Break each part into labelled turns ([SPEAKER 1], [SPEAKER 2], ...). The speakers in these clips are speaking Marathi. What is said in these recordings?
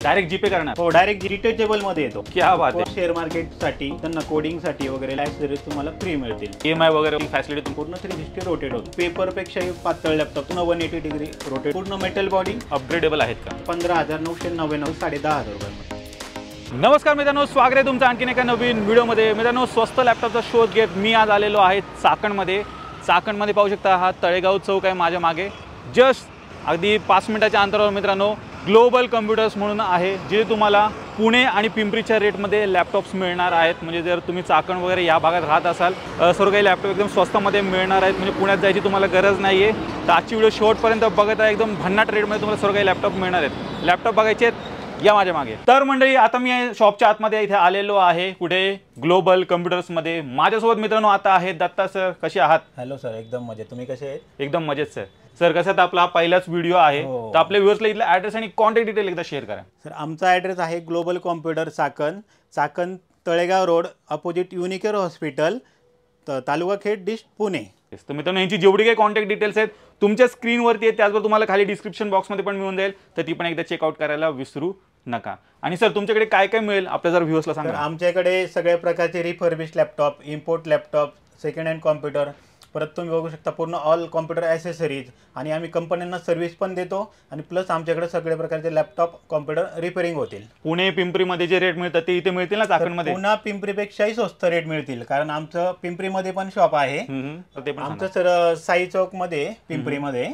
[SPEAKER 1] डायरेक्ट जीपे करणार?
[SPEAKER 2] हो, डायरेक्ट रिटेचेबल मध्ये येतो.
[SPEAKER 1] क्या बात आहे.
[SPEAKER 2] शेअर मार्केट साठी त्यांना कोडिंग साठी वगैरे ॲक्सेसरीज तुम्हाला फ्री मिळतील.
[SPEAKER 1] EMI वगैरे फॅसिलिटी
[SPEAKER 2] पूर्ण 360 रोटेट होतो. पेपर पेक्षा पातळ लॅपटॉप पुन्हा 180 डिग्री रोटेट, पूर्ण मेटल बॉडी.
[SPEAKER 1] अपग्रेडेबल आहेत का?
[SPEAKER 2] 15,999 10,500 रुपये.
[SPEAKER 1] नमस्कार मित्रांनो, स्वागत आहे तुमचं आणखीन एका नवीन व्हिडिओमध्ये. मित्रांनो, स्वस्त लॅपटॉपचा शोध घेत मी आज आलेलो आहे चाकणमध्ये. चाकणमध्ये पाहू शकता हा तळेगाव चौक आहे माझ्या मागे. जस्ट अगदी 5 मिनिटाच्या अंतरावर मित्रांनो ग्लोबल कम्प्युटर्स म्हणून आहे, जे तुम्हाला पुणे आणि पिंपरीच्या रेटमध्ये लॅपटॉप्स मिळणार आहेत. म्हणजे जर तुम्ही चाकण वगैरे या भागात राहत असाल सर्व काही लॅपटॉप एकदम स्वस्तामध्ये मिळणार आहेत. म्हणजे पुण्यात जायची तुम्हाला गरज नाही आहे. तर आजची व्हिडिओ शेवटपर्यंत बघत आहे. एकदम भन्नाट रेटमध्ये तुम्हाला सर्व काही लॅपटॉप मिळणार आहेत. लॅपटॉप बघायचे आहेत या माझ्या मागे. तर मंडळी, आता मी शॉपच्या आतमध्ये इथे आलेलो आहे. कुठे? ग्लोबल कम्प्युटर्समध्ये. माझ्यासोबत मित्रांनो आता आहेत दत्ता सर. कसे आहात?
[SPEAKER 2] हॅलो सर, एकदम मजेत. तुम्ही कसे आहेत?
[SPEAKER 1] एकदम मजेत सर. सर, कसं तर आपला पहिलाच व्हिडिओ आहे, तर आपल्या व्ह्यूअर्सला इथला ॲड्रेस आणि कॉन्टॅक्ट डिटेल एकदा शेअर करा.
[SPEAKER 2] सर, आमचा ॲड्रेस आहे global computer Chakan, Chakan Talegaon road, opposite Unicare hospital, taluka Khed, district Pune.
[SPEAKER 1] तर मित्रांनो, यांची जेवढी काही कॉन्टॅक्ट डिटेल्स आहेत तुमच्या स्क्रीनवरती आहेत, त्याचबरोबर तुम्हाला खाली डिस्क्रिप्शन बॉक्समध्ये पण मिळून जाईल. तर ती पण एकदा चेकआउट करायला विसरू नका. आणि सर, तुमच्याकडे काय काय मिळेल आपल्या जर व्ह्यूअर्सला सांगा.
[SPEAKER 2] आमच्याकडे सगळ्या प्रकारचे refurbish laptop, import laptop, second hand computer, परत तुम्ही बघू शकता पूर्ण ऑल कॉम्प्युटर ॲसेसरीज. आणि आम्ही कंपन्यांना सर्व्हिस पण देतो. आणि प्लस आमच्याकडे सगळ्या प्रकारचे लॅपटॉप कॉम्प्युटर रिपेअरिंग होतील.
[SPEAKER 1] पुणे पिंपरीमध्ये जे रेट मिळतात ते इथे मिळतील ना चाकणमध्ये?
[SPEAKER 2] पुन्हा पिंपरीपेक्षाही स्वस्त रेट मिळतील, कारण आमचं पिंपरीमध्ये पण शॉप आहे. आमचं सर साई चौकमध्ये पिंपरीमध्ये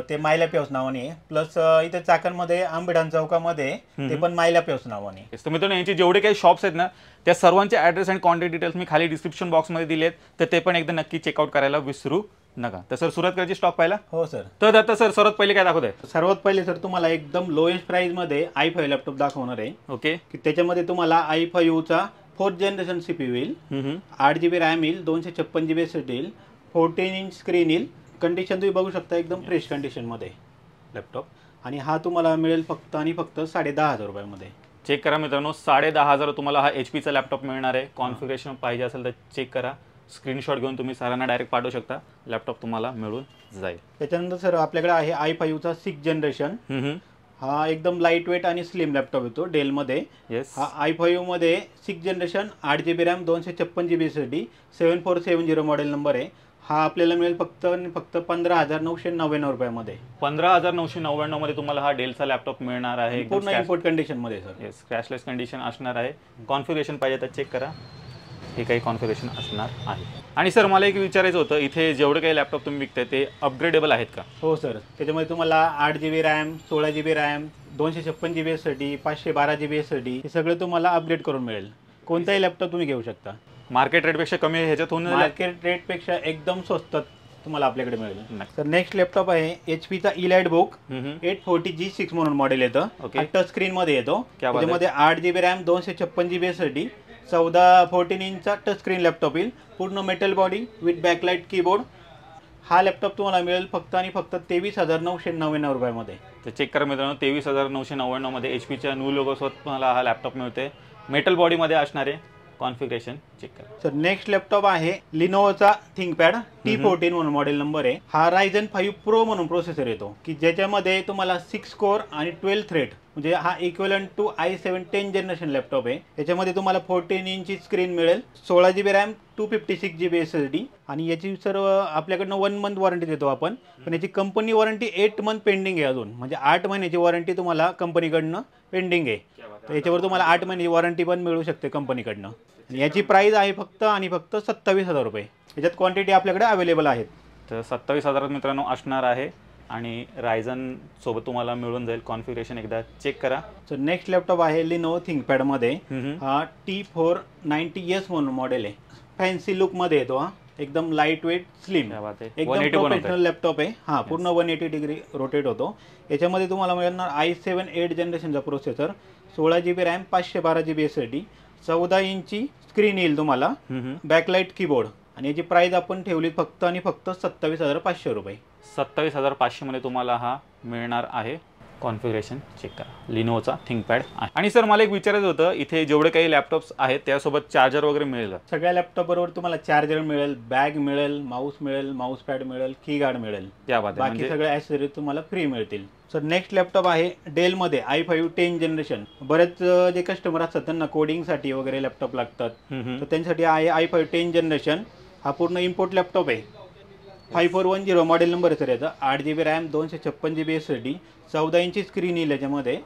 [SPEAKER 2] ते मायला पेव्स नावाने, प्लस इथे चाकणमध्ये आंबेडान चौकामध्ये ते पण मायला पेव्स नावाने.
[SPEAKER 1] तर मित्रांनो, यांचे जेवढे काही शॉप्स आहेत ना त्या सर्वांचे ॲड्रेस आणि कॉन्टॅक्ट डिटेल्स मी खाली डिस्क्रिप्शन बॉक्समध्ये दिलेत. तर ते पण एकदा नक्की चेकआउट करायला विसरू नका. तर सर, सुरुवात करायची स्टॉक पाहिला?
[SPEAKER 2] हो सर.
[SPEAKER 1] तर आता सर सर्वात पहिले काय दाखवत आहे?
[SPEAKER 2] सर्वात पहिले सर तुम्हाला एकदम लोएस्ट प्राइस मध्ये i5 लॅपटॉप दाखवणार आहे.
[SPEAKER 1] ओके.
[SPEAKER 2] की त्याच्यामध्ये तुम्हाला i5 चा 4th जनरेशन CPU येईल, 8GB रॅम येईल, 256GB SSD येईल, 14 इंच स्क्रीन येईल. कंडिशन तुम्ही बघू शकता एकदम फ्रेश कंडिशन मध्ये लॅपटॉप. आणि हा तुम्हाला मिळेल फक्त आणि फक्त 10,500 रुपयामध्ये.
[SPEAKER 1] चेक करा मित्रांनो, 10,500 तुम्हाला हा HP चा लॅपटॉप मिळणार आहे. कॉन्फिगरेशन पाहिजे असेल तर चेक करा. स्क्रीनशॉट घेऊन तुम्ही सरांना डायरेक्ट पाठवू शकता. लॅपटॉप तुम्हाला मिळून जाईल.
[SPEAKER 2] त्याच्यानंतर सर आपल्याकडे आहे i5 चा 6th जनरेशन. हा एकदम लाईट वेट आणि स्लिम लॅपटॉप येतो डेलमध्ये. हा i5 मध्ये 6th generation, 8GB RAM, 256GB SSD, 7470 model number आहे. हा आपल्याला मिळेल फक्त आणि फक्त 15,999 रुपयामध्ये.
[SPEAKER 1] 15,999 मध्ये तुम्हाला हा डेलचा लॅपटॉप मिळणार आहे.
[SPEAKER 2] पूर्ण इम्पोर्ट कंडिशन मध्ये सर.
[SPEAKER 1] येस, क्रॅशलेस कंडिशन असणार आहे. कॉन्फिगरेशन पाहिजे तर चेक करा. हे काही कॉन्फिगरेशन असणार आहे. आणि सर, मला एक विचारायचं होतं, इथे जेवढे काही लॅपटॉप तुम्ही विकताय ते अपग्रेडेबल आहेत का?
[SPEAKER 2] हो सर. त्याच्यामध्ये तुम्हाला 8GB RAM, 16GB RAM, 256GB SSD, 512GB SSD हे सगळं तुम्हाला अपग्रेड करून मिळेल. कोणताही लॅपटॉप तुम्ही घेऊ शकता.
[SPEAKER 1] मार्केट रेटपेक्षा कमी ह्याच्यात होऊन
[SPEAKER 2] मार्केट रेटपेक्षा एकदम स्वस्त तुम्हाला आपल्याकडे मिळेल. तर नेक्स्ट लॅपटॉप आहे HP चा EliteBook 840G6 म्हणून मॉडेल येतं. टच स्क्रीन मध्ये येतो. त्याच्यामध्ये 8GB रॅम, 256GB SSD, 14 इंचचा टच स्क्रीन लॅपटॉप येईल. पूर्ण metal body with backlight keyboard. हा लॅपटॉप तुम्हाला मिळेल फक्त आणि फक्त 23,999 रुपयामध्ये.
[SPEAKER 1] तर चेक करा मित्रांनो, 23,999 मध्ये HPच्या न्यू लोगोसोबत तुम्हाला हा लॅपटॉप मिळते. मेटल बॉडीमध्ये असणारे कॉन्फिगरेशन चेक करा.
[SPEAKER 2] सर, नेक्स्ट लॅपटॉप आहे लिनोवोचा थिंकपॅड T14 म्हणून मॉडेल नंबर आहे. हा Ryzen 5 Pro म्हणून प्रोसेसर येतो, की ज्याच्यामध्ये तुम्हाला 6 कोर आणि 12 थ्रेड, म्हणजे हा equivalent to i7 10th generation laptop आहे. याच्यामध्ये तुम्हाला 14 इंची स्क्रीन मिळेल, 16GB रॅम, 256GB SSD. आणि याची सर्व आपल्याकडनं 1 मंथ वॉरंटी देतो आपण. पण याची कंपनी वॉरंटी 8 मंथ पेंडिंग आहे अजून. म्हणजे 8 महिन्याची वॉरंटी तुम्हाला कंपनीकडनं पेंडिंग आहे. तर याच्यावर तुम्हाला 8 महिन्याची वॉरंटी पण मिळू शकते कंपनीकडनं. याची प्राइस आहे फक्त आणि फक्त 27,000 रुपये. याच्यात क्वांटिटी आपल्याकडे अवेलेबल आहेत.
[SPEAKER 1] तर 27,000 मित्रांनो असणार आहे. आणि रायझन सोबत तुम्हाला मिळून जाईल. कॉन्फिगरेशन एकदा चेक करा.
[SPEAKER 2] सर, नेक्स्ट लॅपटॉप आहे लिनोवो थिंकपॅड मध्ये. हा T490S म्हणून मॉडेल आहे. फॅन्सी लुक मध्ये येतो. हा एकदम लाईट वेट स्लिम एकदम प्रोफेशनल लॅपटॉप आहे. हा पूर्ण 180 डिग्री रोटेट होतो. याच्यामध्ये तुम्हाला मिळणार i7 8th जनरेशनचा processor, 16GB RAM, 512GB SSD, 14 इंची स्क्रीन येईल तुम्हाला, बॅकलाइट कीबोर्ड. आणि याची प्राइस आपण ठेवली फक्त आणि फक्त 27,500 रुपये.
[SPEAKER 1] 27,500 मध्ये तुम्हाला हा मिळणार आहे. कॉन्फिगरेशन चेक करा, लिनोचा थिंकपॅड आहे. आणि सर मला एक विचारायचं होतं, इथे जेवढे काही लॅपटॉप्स आहेत त्यासोबत चार्जर वगैरे मिळेल?
[SPEAKER 2] सगळ्या लॅपटॉप बरोबर तुम्हाला चार्जर मिळेल, बॅग मिळेल, माऊस मिळेल, माऊस पॅड मिळेल, कीगार्ड मिळेल. बाकी सगळे ॲक्सेसरीज तुम्हाला फ्री मिळतील. सर नेक्स्ट लॅपटॉप आहे डेलमध्ये i5 10 जनरेशन. बरेच जे कस्टमर असतात त्यांना कोडिंगसाठी वगैरे लॅपटॉप लागतात, तर त्यांच्यासाठी आहे i5 10 जनरेशन. हा पूर्ण इम्पोर्ट लॅपटॉप आहे. 5410 मॉडेल नंबर आहे सर याचा. 8GB रॅम, 256 GB SSD, 14 इंची स्क्रीन येईल याच्यामध्ये.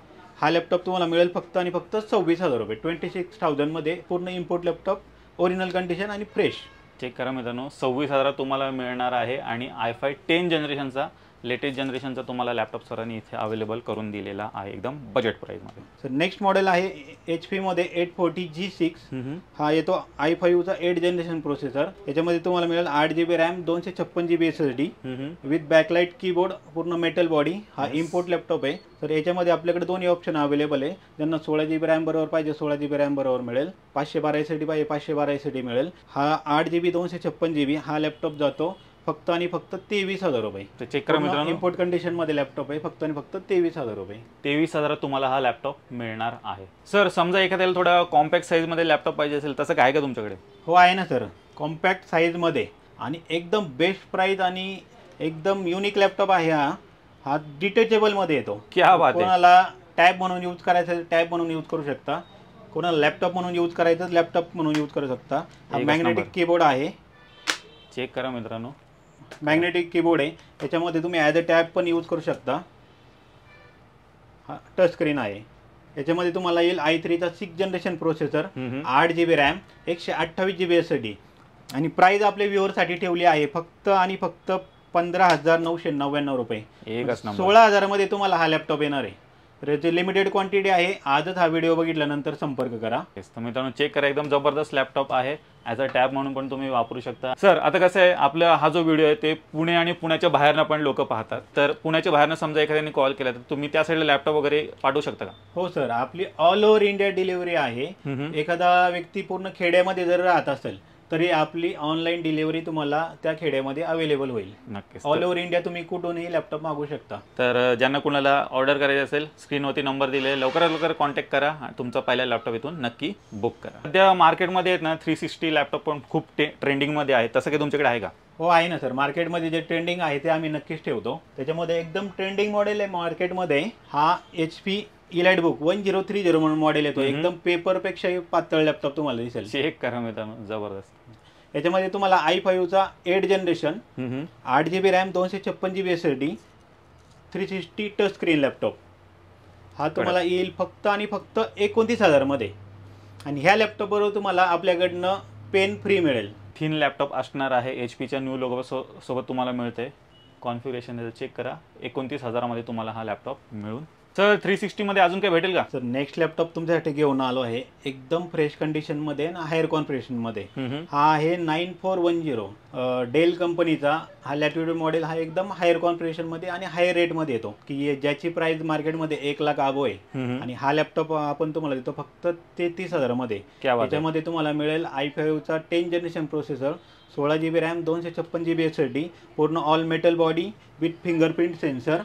[SPEAKER 2] हा लॅपटॉप तुम्हाला मिळेल फक्त आणि फक्त 26,000 रुपये. 26,000 मध्ये पूर्ण इम्पोर्ट लॅपटॉप, ओरिजिनल कंडिशन आणि फ्रेश.
[SPEAKER 1] चेक करा मित्रांनो, 26,000 तुम्हाला मिळणार आहे आणि i5 10 जनरेशनचा लेटेस्ट जनरेशनचा तुम्हाला लॅपटॉप सरांनी इथे अवेलेबल करून दिलेला आहे एकदम बजेट प्राईसमध्ये.
[SPEAKER 2] सर नेक्स्ट मॉडेल आहे HP मध्ये 840 G6. हा येतो i5चा 8 जनरेशन प्रोसेसर. याच्यामध्ये तुम्हाला मिळेल 8GB RAM, 256 GB SSD with backlight keyboard, पूर्ण मेटल बॉडी. हा इम्पोर्ट लॅपटॉप आहे. तर याच्यामध्ये आपल्याकडे दोन्ही ऑप्शन अवेलेबल आहे. ज्यांना 16GB रॅम बरोबर पाहिजे 16GB रॅम बरोबर मिळेल, 512 SSD पाहिजे 512 SSD मिळेल. हा 8GB 256 GB हा लॅपटॉप जातो फक्त आणि फक्त 23,000 रुपये.
[SPEAKER 1] चेक करा मित्रांनो,
[SPEAKER 2] इम्पोर्ट कंडिशन मध्ये लॅपटॉप आहे. फक्त आणि फक्त 23,000 रुपये.
[SPEAKER 1] 23,000 तुम्हाला हा लॅपटॉप मिळणार आहे. सर समजा एखाद्याला थोडा कॉम्पॅक्ट साईज मध्ये लॅपटॉप पाहिजे असेल, तसं काय का तुमच्याकडे?
[SPEAKER 2] हो आहे ना सर, कॉम्पॅक्ट साईज मध्ये आणि एकदम बेस्ट प्राइस आणि एकदम युनिक लॅपटॉप आहे. हा डिटेचेबल मध्ये येतो.
[SPEAKER 1] क्या बात आहे.
[SPEAKER 2] कोणाला टॅब म्हणून यूज करायचं टॅब म्हणून यूज करू शकता, कोणाला लॅपटॉप म्हणून यूज करायचं लॅपटॉप म्हणून यूज करू शकता. हा मॅग्नेटिक कीबोर्ड आहे.
[SPEAKER 1] चेक करा मित्रांनो,
[SPEAKER 2] मॅग्नेटिक कीबोर्ड आहे. याच्यामध्ये तुम्ही ॲज अ टॅब पण यूज करू शकता. हा टच स्क्रीन आहे. याच्यामध्ये तुम्हाला येईल i3चा 6 generation processor, 8GB RAM, 128 GB SSD. आणि प्राइस आपल्या व्ह्यूअरसाठी ठेवली आहे फक्त आणि फक्त 15,999 रुपये. 16,000 मध्ये तुम्हाला हा लॅपटॉप येणार आहे. तर याची लिमिटेड क्वांटिटी आहे. आजच हा व्हिडिओ बघितल्यानंतर संपर्क करा.
[SPEAKER 1] तर मित्रांनो चेक करा, एकदम जबरदस्त लॅपटॉप आहे. ॲज अ टॅब म्हणून पण तुम्ही वापरू शकता. सर आता कसं आहे, आपला हा जो व्हिडिओ आहे ते पुणे आणि पुण्याच्या बाहेरनं पण लोक पाहतात. तर पुण्याच्या बाहेरनं समजा एखाद्याने कॉल केला तर तुम्ही त्या साईडला लॅपटॉप वगैरे पाठवू शकता का?
[SPEAKER 2] हो सर, आपली ऑल ओव्हर इंडिया डिलिव्हरी आहे. एखादा व्यक्ती पूर्ण खेड्यामध्ये जर राहत असेल तरी आपली ऑनलाईन डिलिव्हरी तुम्हाला त्या खेड्यामध्ये अवेलेबल होईल.
[SPEAKER 1] नक्कीच,
[SPEAKER 2] ऑल ओव्हर इंडिया तुम्ही कुठूनही लॅपटॉप मागवू शकता.
[SPEAKER 1] तर ज्यांना कुणाला ऑर्डर करायचं असेल, स्क्रीनवरती नंबर दिले, लवकरात लवकर कॉन्टॅक्ट करा. तुमचा पहिला लॅपटॉप इथून नक्की बुक करा. सध्या मार्केटमध्ये आहेत ना 360 लॅपटॉप पण खूप ट्रेंडिंगमध्ये आहे. तसं काही तुमच्याकडे आहे का?
[SPEAKER 2] हो आहे ना सर, मार्केटमध्ये जे ट्रेंडिंग आहे ते आम्ही नक्कीच ठेवतो. त्याच्यामध्ये एकदम ट्रेंडिंग मॉडेल आहे मार्केटमध्ये. हा HP EliteBook 1030 म्हणून मॉडेल येतो. एकदम पेपरपेक्षाही पातळ लॅपटॉप तुम्हाला दिसेल.
[SPEAKER 1] चेक करा मित्रांनो, जबरदस्त.
[SPEAKER 2] याच्यामध्ये तुम्हाला i5चा 8 generation, 8GB RAM, 256 GB SSD, 360 touch screen laptop. हा तुम्हाला येईल फक्त आणि फक्त 29,000 मध्ये. आणि ह्या लॅपटॉप बरोबर तुम्हाला आपल्याकडनं पेन फ्री मिळेल.
[SPEAKER 1] थिन लॅपटॉप असणार आहे. HPच्या न्यू लोगो सोबत तुम्हाला मिळते. कॉन्फिगरेशन चेक करा, 29,000 मध्ये तुम्हाला हा लॅपटॉप मिळून. सर 360 मध्ये अजून काय भेटेल का? सर
[SPEAKER 2] नेक्स्ट लॅपटॉप तुमच्यासाठी घेऊन आलो आहे एकदम फ्रेश कंडिशन मध्ये आणि हायर कॉन्फिगरेशन मध्ये. हा आहे 9410 डेल कंपनीचा. हा लॅटिट्यूड मॉडेल हा एकदम हायर कॉन्फिगरेशन मध्ये आणि हायर रेट मध्ये येतो, की ज्याची प्राइस मार्केटमध्ये 1 लाख अबो आहे. आणि हा लॅपटॉप आपण तुम्हाला देतो फक्त 33,000 मध्ये. त्याच्यामध्ये तुम्हाला मिळेल i5चा 10 generation processor, 16GB RAM, 256 GB SSD, पूर्ण all metal body with fingerprint sensor,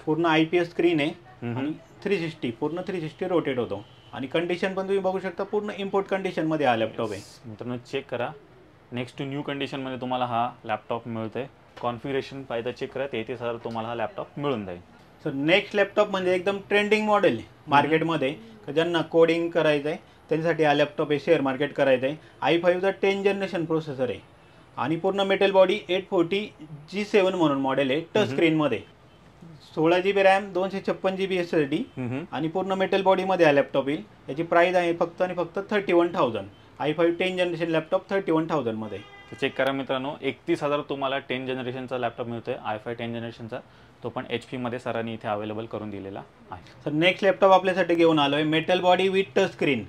[SPEAKER 2] पूर्ण IPS स्क्रीन आहे आणि 360 पूर्ण 360 रोटेट होतो. आणि कंडिशन पण तुम्ही बघू शकता, पूर्ण इम्पोर्ट कंडिशन मध्ये हा लॅपटॉप आहे.
[SPEAKER 1] मित्रांनो चेक करा, नेक्स्ट टू न्यू कंडिशन मध्ये तुम्हाला हा लॅपटॉप मिळतोय. कॉन्फिगरेशन पाहिजे चेक करा, 33,000 तुम्हाला हा लॅपटॉप मिळून जाईल.
[SPEAKER 2] सर नेक्स्ट लॅपटॉप म्हणजे एकदम ट्रेंडिंग मॉडेल मार्केटमध्ये, ज्यांना कोडिंग करायचं आहे त्यांच्यासाठी हा लॅपटॉप आहे, शेअर मार्केट करायचं आहे. i5चा 10 जनरेशन प्रोसेसर आहे आणि पूर्ण मेटल बॉडी 840 G7 म्हणून मॉडेल आहे. टच स्क्रीन मध्ये, 16GB रॅम, 256 GB SSD आणि पूर्ण मेटल बॉडी मध्ये हा लॅपटॉप येईल. याची प्राइस आहे फक्त आणि फक्त 31,000. i5 10 जनरेशन लॅपटॉप 31,000 मध्ये.
[SPEAKER 1] चेक करा मित्रांनो, 31,000 तुम्हाला 10 जनरेशनचा लॅपटॉप मिळतोय. i5 10 जनरेशनचा, तो पण HP मध्ये सरांनी इथे अवेलेबल करून दिलेला आहे.
[SPEAKER 2] सर नेक्स्ट लॅपटॉप आपल्यासाठी घेऊन आलोय metal body with touch screen.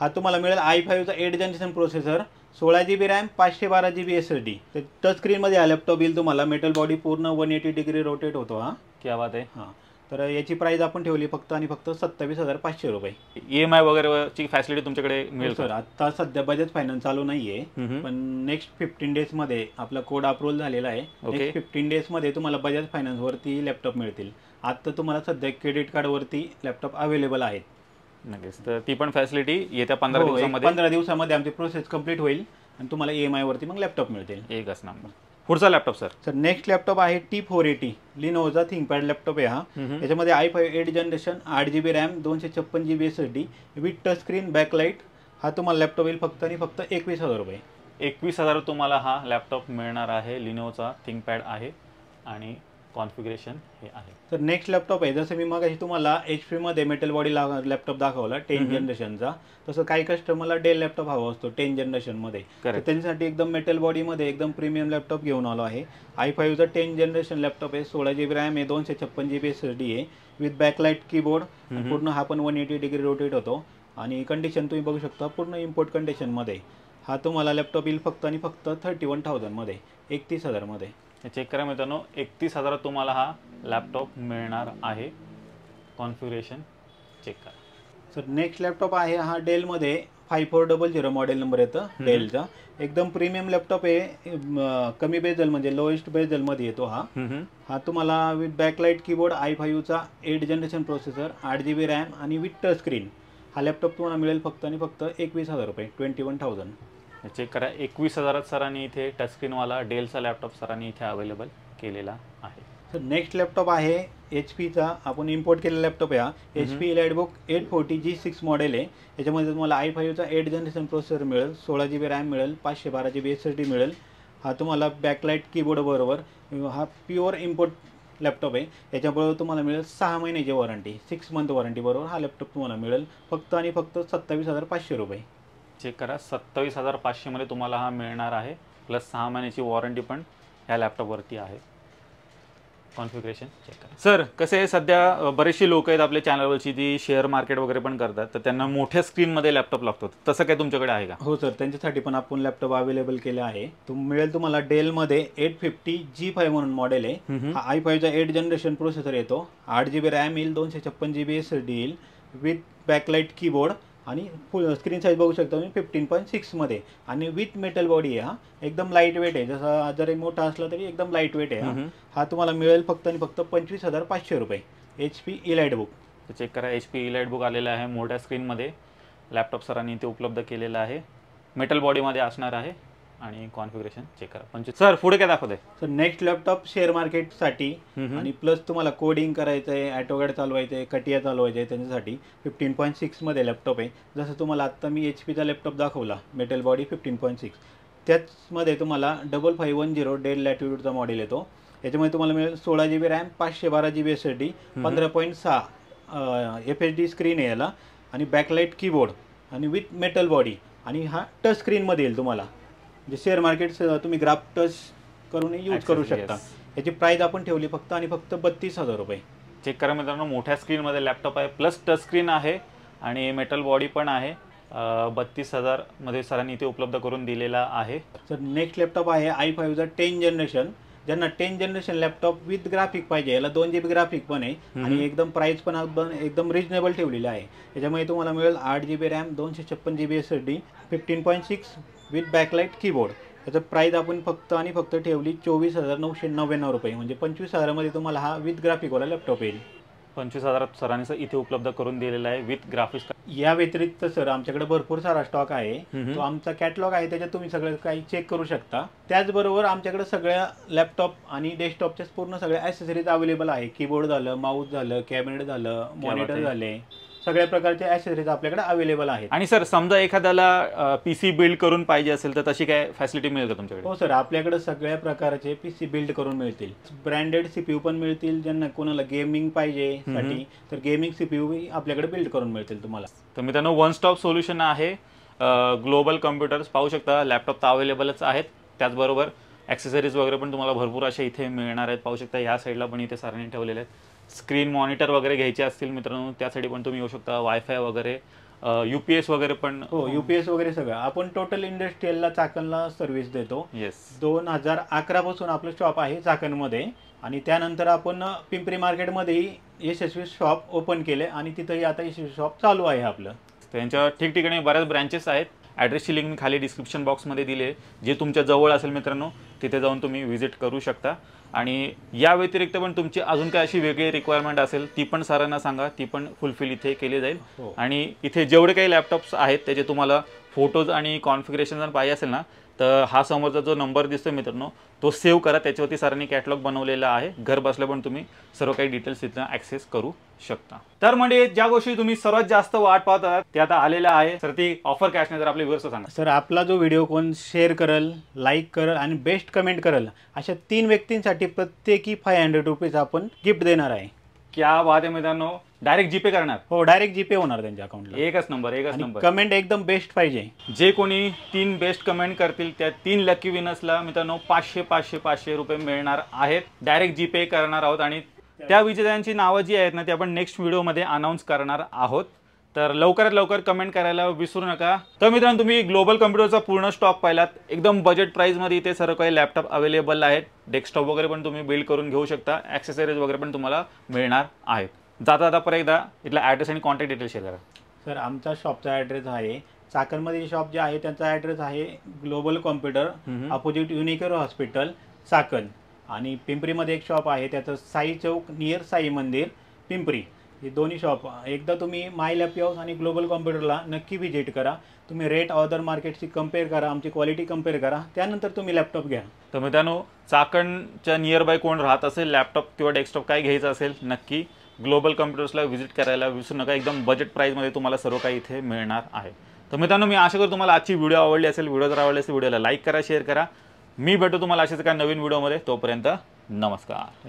[SPEAKER 2] हा तुम्हाला मिळेल i5चा 8 generation processor, 16GB RAM, 512 GB SSD. Touch screen मध्ये हा लॅपटॉप येईल तुम्हाला. मेटल बॉडी पूर्ण 180 डिग्री रोटेट होतो. हा
[SPEAKER 1] क्या बात आहे.
[SPEAKER 2] हां तर याची प्राइस आपण ठेवली फक्त आणि फक्त 27,500 रुपये.
[SPEAKER 1] EMI वगैरेची फॅसिलिटी तुमच्याकडे मिळेल
[SPEAKER 2] सर. आता सध्या बजाज फायनान्स चालू नाहीये, पण नेक्स्ट 15 डेज मध्ये आपला कोड अप्रूव्हल झालेला आहे. नेक्स्ट 15 डेज मध्ये तुम्हाला बजाज फायनान्स वरती लॅपटॉप मिळतील. आता तुम्हाला सध्या क्रेडिट कार्ड वरती लॅपटॉप अवेलेबल आहेत.
[SPEAKER 1] नक्कीच. तर ती पण फॅसिलिटी येत्या 15
[SPEAKER 2] दिवसामध्ये आमची प्रोसेस कंप्लीट होईल आणि तुम्हाला EMI वरती मग लॅपटॉप मिळतील.
[SPEAKER 1] एकच नंबर. पुढचा लॅपटॉप सर
[SPEAKER 2] नेक्स्ट लॅपटॉप आहे T480 लिनोव्हाचा थिंकपॅड लॅपटॉप आहे हा. याच्यामध्ये i5 8 generation 8GB RAM 256GB SSD with touch screen backlight. हा तुम्हाला लॅपटॉप येईल फक्त आणि फक्त 21,000 रुपये.
[SPEAKER 1] 21,000 तुम्हाला हा लॅपटॉप मिळणार आहे. लिनोव्हाचा थिंकपॅड आहे आणि कॉन्फिगरेशन हे आहे.
[SPEAKER 2] तर नेक्स्ट लॅपटॉप आहे जसं मी मगाशी तुम्हाला HP मध्ये मेटल बॉडी लॅपटॉप दाखवला 10 जनरेशनचा, तसं काही कस्टमरला डेल लॅपटॉप हवा असतो 10 जनरेशन मध्ये. तर त्यांच्यासाठी एकदम मेटल बॉडी मध्ये एकदम प्रीमियम लॅपटॉप घेऊन आलो आहे. i5चा 10 जनरेशन लॅपटॉप आहे. 16GB रॅम आहे 256GB SSD आहे विथ बॅकलाइट कीबोर्ड. पूर्ण हा पण 180 डिग्री रोटेट होतो आणि कंडिशन तुम्ही बघू शकता पूर्ण इम्पोर्ट कंडिशन मध्ये. हा तुम्हाला लॅपटॉप येईल फक्त आणि फक्त 31,000 मध्ये, 31,000 मध्ये.
[SPEAKER 1] चेक करा मित्रांनो, 31,000 तुम्हाला हा लॅपटॉप मिळणार आहे. कॉन्फिगरेशन चेक करा.
[SPEAKER 2] सर नेक्स्ट लॅपटॉप आहे हा डेलमध्ये 5400 मॉडेल नंबर येतं डेलचा. एकदम प्रीमियम लॅपटॉप आहे. कमी बेजल म्हणजे लोएस्ट बेजल मध्ये येतो हा. हा तुम्हाला विथ बॅकलाइट कीबोर्ड i5चा 8 जनरेशन प्रोसेसर 8GB रॅम आणि विथ टच स्क्रीन. हा लॅपटॉप तुम्हाला मिळेल फक्त आणि फक्त 21,000 रुपये, 21,000.
[SPEAKER 1] चेक करा, 21,000 सरांनी इथे टचस्क्रीनवाला डेलचा लॅपटॉप सरांनी इथे अवेलेबल केलेला आहे.
[SPEAKER 2] तर नेक्स्ट लॅपटॉप आहे HPचा. आपण इम्पोर्ट केलेला लॅपटॉप आहे हा. HP EliteBook 840 G6 मॉडेल आहे. याच्यामध्ये तुम्हाला i5चा 8 जनरेशन प्रोसेसर मिळेल, 16GB रॅम मिळेल, 512GB SSD मिळेल. हा तुम्हाला बॅकलाइट कीबोर्ड बरोबर. हा प्युअर इम्पोर्ट लॅपटॉप आहे. याच्याबरोबर तुम्हाला मिळेल 6 महिन्याची वॉरंटी, 6 मंथ वॉरंटी बरोबर हा लॅपटॉप तुम्हाला मिळेल फक्त आणि फक्त 27,500 रुपये.
[SPEAKER 1] चेक करा, 27,500 मध्ये तुम्हाला हा मिळणार आहे. प्लस 6 महिन्याची वॉरंटी पण ह्या लॅपटॉपवरती आहे. कॉन्फिगरेशन चेक करा. सर कसे आहे, सध्या बरेचसे लोक आहेत आपल्या चॅनलवरची जी शेअर मार्केट वगैरे पण करतात, तर त्यांना मोठ्या स्क्रीनमध्ये लॅपटॉप लागतो. तसं काय तुमच्याकडे आहे का?
[SPEAKER 2] हो सर, त्यांच्यासाठी पण आपण लॅपटॉप अवेलेबल केले आहे. मिळेल तुम्हाला डेलमध्ये 850 G5 म्हणून मॉडेल आहे. हा i5चा 8 जनरेशन प्रोसेसर येतो, 8GB रॅम येईल, 256GB SSD येईल विथ बॅकलाइट कीबोर्ड आणि फुल स्क्रीन साईज बघू शकता तुम्ही 15.6 मध्ये आणि विथ मेटल बॉडी आहे. हा एकदम लाईट वेट आहे. जसा जरी मोठा असला तरी एकदम लाईट वेट आहे. हा तुम्हाला मिळेल फक्त आणि फक्त 25,500 रुपये. HP EliteBook.
[SPEAKER 1] चेक करा, HP EliteBook आलेला आहे मोठ्या स्क्रीनमध्ये. लॅपटॉप सरांनी ते उपलब्ध केलेलं आहे. मेटल बॉडीमध्ये असणार आहे आणि कॉन्फिगरेशन चेक करा. सर पुढे काय दाखवत आहे?
[SPEAKER 2] सर नेक्स्ट लॅपटॉप शेअर मार्केटसाठी आणि प्लस तुम्हाला कोडिंग करायचं आहे, ॲटोगॅड चालवायचं आहे, कटिया चालवायचं आहे, त्यांच्यासाठी 15.6 मध्ये लॅपटॉप आहे. जसं तुम्हाला आत्ता मी HPचा लॅपटॉप दाखवला मेटल बॉडी 15.6, त्याचमध्ये तुम्हाला 5510 डेल लॅटिट्यूडचा मॉडेल येतो. याच्यामध्ये तुम्हाला मिळेल 16GB RAM, 512GB SSD, 15.6 FHD screen आहे याला आणि बॅकलाइट कीबोर्ड आणि विथ मेटल बॉडी आणि हा टच स्क्रीनमध्ये येईल तुम्हाला. जे शेअर मार्केट तुम्ही ग्राफ टच करून यूज करू शकता. याची प्राइस आपण ठेवली फक्त आणि फक्त 32,000 रुपये.
[SPEAKER 1] चेक करा मित्रांनो, मोठ्या स्क्रीनमध्ये लॅपटॉप आहे, प्लस टच स्क्रीन आहे आणि मेटल बॉडी पण आहे. 32,000 मध्ये सरांनी इथे उपलब्ध करून दिलेला आहे.
[SPEAKER 2] सर नेक्स्ट लॅपटॉप आहे i5चा 10 जनरेशन. ज्यांना 10 जनरेशन लॅपटॉप विथ ग्राफिक पाहिजे, याला 2GB ग्राफिक पण आहे आणि एकदम प्राइस पण एकदम रिजनेबल ठेवलेली आहे. याच्यामध्ये तुम्हाला मिळेल 8GB RAM, 256GB SSD, 15.6 with backlight keyboard. याचं प्राइस आपण फक्त आणि फक्त ठेवली 24,999 रुपये, म्हणजे 25,000 मध्ये तुम्हाला हा विथ ग्राफिकवाला लॅपटॉप येईल.
[SPEAKER 1] 25,000 सरांनी इथे उपलब्ध करून दिलेला आहे विथ ग्राफिक्स.
[SPEAKER 2] या व्यतिरिक्त सर आमच्याकडे भरपूर सारा स्टॉक आहे. तो आमचा कॅटलॉग आहे, त्याच्यात तुम्ही सगळं काही चेक करू शकता. त्याचबरोबर आमच्याकडे सगळ्या लॅपटॉप आणि डेस्कटॉपच्या पूर्ण सगळ्या ॲक्सेसरीज अवेलेबल आहे. कीबोर्ड झालं, माऊस झालं, कॅबिनेट झालं, मॉनिटर झाले, सगळ्या प्रकारचे ॲक्सेसरीज आपल्याकडे अवेलेबल आहेत.
[SPEAKER 1] आणि सर समजा एखाद्याला PC बिल्ड करून पाहिजे असेल तर तशी काय फॅसिलिटी मिळेल का तुमच्याकडे?
[SPEAKER 2] हो सर, आपल्याकडे सगळ्या प्रकारचे PC बिल्ड करून मिळतील. ब्रँडेड CPU पण मिळतील. ज्यांना कोणाला गेमिंग पाहिजे साठी तर गेमिंग CPU आपल्याकडे बिल्ड करून मिळतील तुम्हाला.
[SPEAKER 1] तर मित्रांनो, वन स्टॉप सोल्युशन आहे. ग्लोबल कम्प्युटर्स पाहू शकता, लॅपटॉप तर अवेलेबलच आहेत. त्याचबरोबर ॲक्सेसरीज वगैरे पण तुम्हाला भरपूर असे इथे मिळणार आहेत. पाहू शकता ह्या साईडला पण इथे सरांनी ठेवलेले आहेत. स्क्रीन मॉनिटर वगैरे घ्यायचे असतील मित्रांनो त्यासाठी पण तुम्ही येऊ शकता. वायफाय वगैरे, UPS वगैरे पण.
[SPEAKER 2] हो, UPS वगैरे सगळं आपण टोटल इंडस्ट्रियलला चाकणला सर्व्हिस देतो. 2011 पासून आपलं शॉप आहे चाकणमध्ये आणि त्यानंतर आपण पिंपरी मार्केटमध्येही यशस्वी शॉप ओपन केले आणि तिथंही आता यशस्वी शॉप चालू आहे आपलं.
[SPEAKER 1] त्यांच्या ठिकठिकाणी बऱ्याच ब्रँचेस आहेत. ॲड्रेसची लिंक मी खाली डिस्क्रिप्शन बॉक्समध्ये दिले, जे तुमच्या जवळ असेल मित्रांनो तिथे जाऊन तुम्ही व्हिजिट करू शकता. आणि या व्यतिरिक्त पण तुमची अजून काय अशी वेगळी रिक्वायरमेंट असेल ती पण सरांना सांगा, ती पण फुलफिल इथे केली जाईल. आणि इथे जेवढे काही लॅपटॉप्स आहेत त्याचे तुम्हाला फोटोज आणि कॉन्फिगरेशन जर पाहिजे असेल ना, तर हा समोरचा जो नंबर दिसतो मित्रांनो तो सेव्ह करा. त्याच्यावरती सरांनी कॅटलॉग बनवलेला आहे. घर बसल्या पण तुम्ही सर्व काही डिटेल्स तिथं ॲक्सेस करू शकता. तर म्हणजे ज्या गोष्टी तुम्ही सर्वात जास्त वाट पाहत आहात त्या आता आलेल्या आहे. सर ती ऑफर कॅश नाही, तर आपले व्ह्यूअर्स सांगा.
[SPEAKER 2] सर आपला जो व्हिडिओ कोण शेअर करल, लाईक करल आणि बेस्ट कमेंट करल अशा 3 व्यक्तींसाठी प्रत्येकी 500 रुपीज आपण गिफ्ट देणार आहे.
[SPEAKER 1] क्या बात आहे मित्रांनो. डायरेक्ट जीपे करणार?
[SPEAKER 2] हो, डायरेक्ट जीपे होणार त्यांच्या अकाउंटला.
[SPEAKER 1] एकच नंबर.
[SPEAKER 2] कमेंट एकदम बेस्ट पाहिजे.
[SPEAKER 1] जे कोणी 3 बेस्ट कमेंट करतील त्या 3 लकी विनर्सला मित्रांनो 500 रुपये मिळणार आहेत. डायरेक्ट जीपे करणार आहोत आणि त्या विजेत्यांची नावं जी आहेत ना ती आपण नेक्स्ट व्हिडिओमध्ये अनाऊन्स करणार आहोत. तर लवकरात लवकर कमेंट करायला विसरू नका. तर मित्रांनो तुम्ही ग्लोबल कम्प्युटरचा पूर्ण स्टॉक पाहिलात. एकदम बजेट प्राईसमध्ये इथे सर्व काही लॅपटॉप अवेलेबल आहेत. डेस्कटॉप वगैरे पण तुम्ही बिल्ड करून घेऊ शकता. ॲक्सेसरीज वगैरे पण तुम्हाला मिळणार आहेत. जाता परत एकदा इथला ॲड्रेस आणि कॉन्टॅक्ट डिटेल्स शेअर करा.
[SPEAKER 2] सर आमचा शॉपचा ॲड्रेस आहे चाकणमध्ये. शॉप जे आहे त्यांचा ॲड्रेस आहे global computer opposite Unicare hospital Chakan. आणि पिंपरीमध्ये एक शॉप आहे त्याचं साई चौक नियर साई मंदिर पिंपरी. हे दोन्ही शॉप एकदा तुम्ही माय लॅपी हाऊस आणि ग्लोबल कॉम्प्युटरला नक्की व्हिजिट करा. तुम्ही रेट अदर मार्केटशी कम्पेअर करा, आमची क्वालिटी कम्पेअर करा, त्यानंतर तुम्ही लॅपटॉप घ्या.
[SPEAKER 1] तर मित्रांनो चाकणच्या नियर बाय कोण राहत असेल, लॅपटॉप किंवा डेस्कटॉप काय घ्यायचं असेल नक्की ग्लोबल कम्प्युटर्सला व्हिजिट करायला विसरू नका. एकदम बजेट प्राईसमध्ये तुम्हाला सर्व काही इथे मिळणार आहे. तर मित्रांनो मी आशा करतो तुम्हाला आजची व्हिडिओ आवडली असेल. व्हिडिओ जर आवडली असेल व्हिडिओला लाईक करा, शेअर करा. मी भेटतो तुम्हाला अशाच एका नवीन व्हिडिओमध्ये. तोपर्यंत नमस्कार.